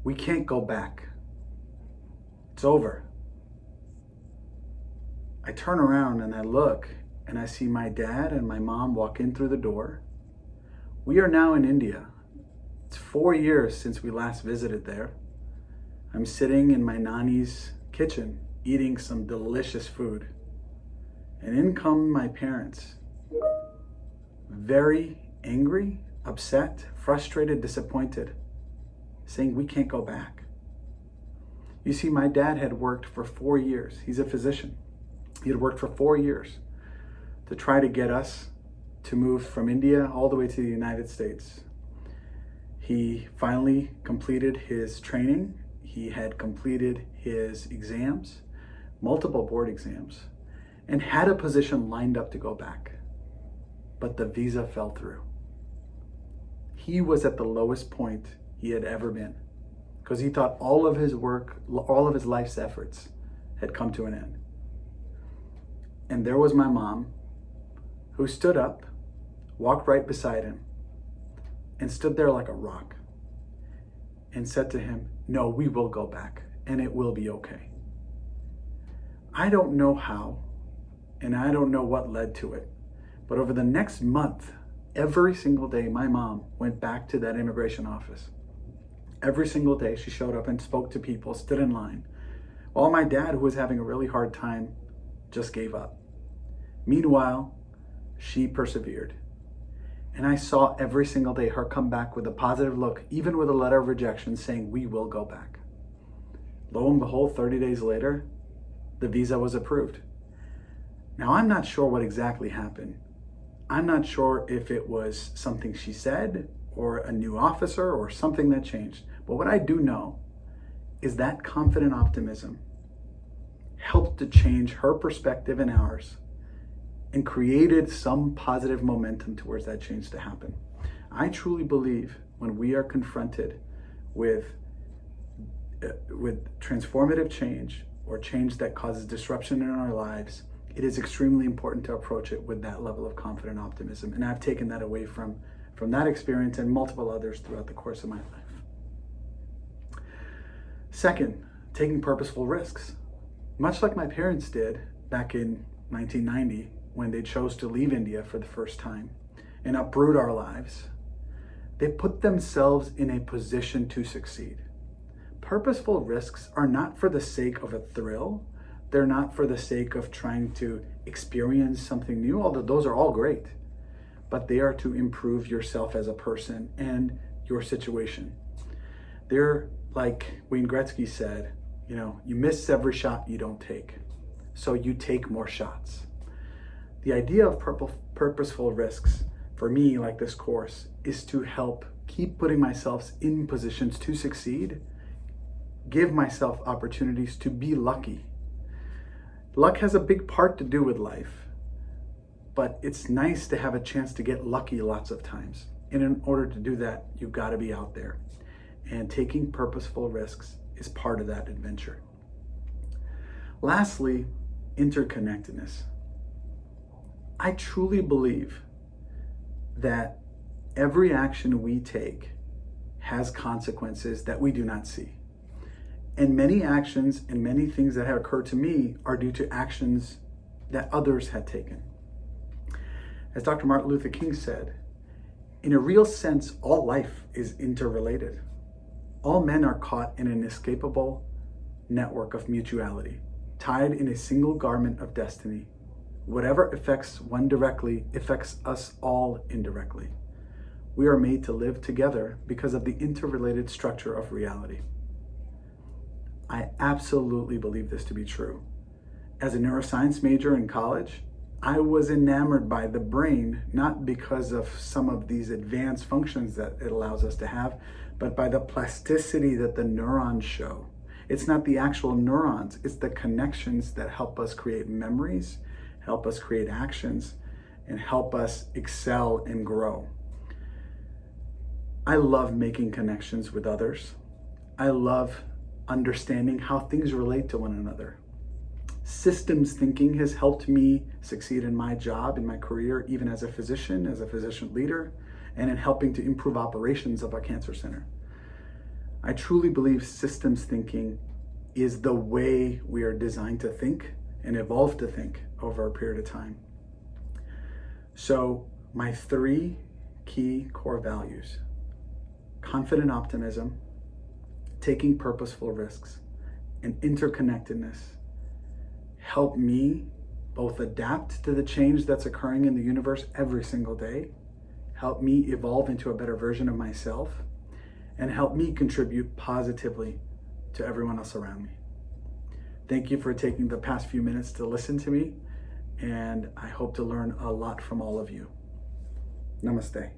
We can't go back. It's over. I turn around and I look and I see my dad and my mom walk in through the door. We are now in India. It's 4 years since we last visited there. I'm sitting in my nani's kitchen eating some delicious food. And in come my parents. Very angry, upset, frustrated, disappointed, saying we can't go back. You see, my dad had worked for 4 years. He's a physician. He had worked for 4 years to try to get us to move from India all the way to the United States. He finally completed his training. He had completed his exams, multiple board exams, and had a position lined up to go back. But the visa fell through. He was at the lowest point he had ever been because he thought all of his work, all of his life's efforts had come to an end. And there was my mom who stood up, walked right beside him, and stood there like a rock and said to him, "No, we will go back and it will be okay." I don't know how, and I don't know what led to it, but over the next month, every single day, my mom went back to that immigration office. Every single day, she showed up and spoke to people, stood in line, while my dad, who was having a really hard time, just gave up. Meanwhile, she persevered. And I saw every single day her come back with a positive look, even with a letter of rejection saying, "We will go back." Lo and behold, 30 days later, the visa was approved. Now, I'm not sure what exactly happened. I'm not sure if it was something she said or a new officer or something that changed. But what I do know is that confident optimism helped to change her perspective and ours and created some positive momentum towards that change to happen. I truly believe when we are confronted with transformative change or change that causes disruption in our lives, it is extremely important to approach it with that level of confident optimism. And I've taken that away from that experience and multiple others throughout the course of my life. Second, taking purposeful risks. Much like my parents did back in 1990, when they chose to leave India for the first time and uproot our lives, they put themselves in a position to succeed. Purposeful risks are not for the sake of a thrill. They're not for the sake of trying to experience something new, although those are all great, but they are to improve yourself as a person and your situation. They're like Wayne Gretzky said, you miss every shot you don't take, so you take more shots. The idea of purposeful risks, for me, like this course, is to help keep putting myself in positions to succeed, give myself opportunities to be lucky. Luck has a big part to do with life, but it's nice to have a chance to get lucky lots of times. And in order to do that, you've got to be out there. And taking purposeful risks is part of that adventure. Lastly, interconnectedness. I truly believe that every action we take has consequences that we do not see. And many actions and many things that have occurred to me are due to actions that others had taken. As Dr. Martin Luther King said, in a real sense, all life is interrelated. All men are caught in an inescapable network of mutuality, tied in a single garment of destiny. Whatever affects one directly affects us all indirectly. We are made to live together because of the interrelated structure of reality. I absolutely believe this to be true. As a neuroscience major in college, I was enamored by the brain, not because of some of these advanced functions that it allows us to have, but by the plasticity that the neurons show. It's not the actual neurons, it's the connections that help us create memories, help us create actions, and help us excel and grow. I love making connections with others. I love understanding how things relate to one another. Systems thinking has helped me succeed in my job, in my career, even as a physician leader, and in helping to improve operations of our cancer center. I truly believe systems thinking is the way we are designed to think and evolve to think over a period of time. So my 3 key core values: confident optimism, taking purposeful risks, and interconnectedness, help me both adapt to the change that's occurring in the universe every single day, help me evolve into a better version of myself, and help me contribute positively to everyone else around me. Thank you for taking the past few minutes to listen to me, and I hope to learn a lot from all of you. Namaste.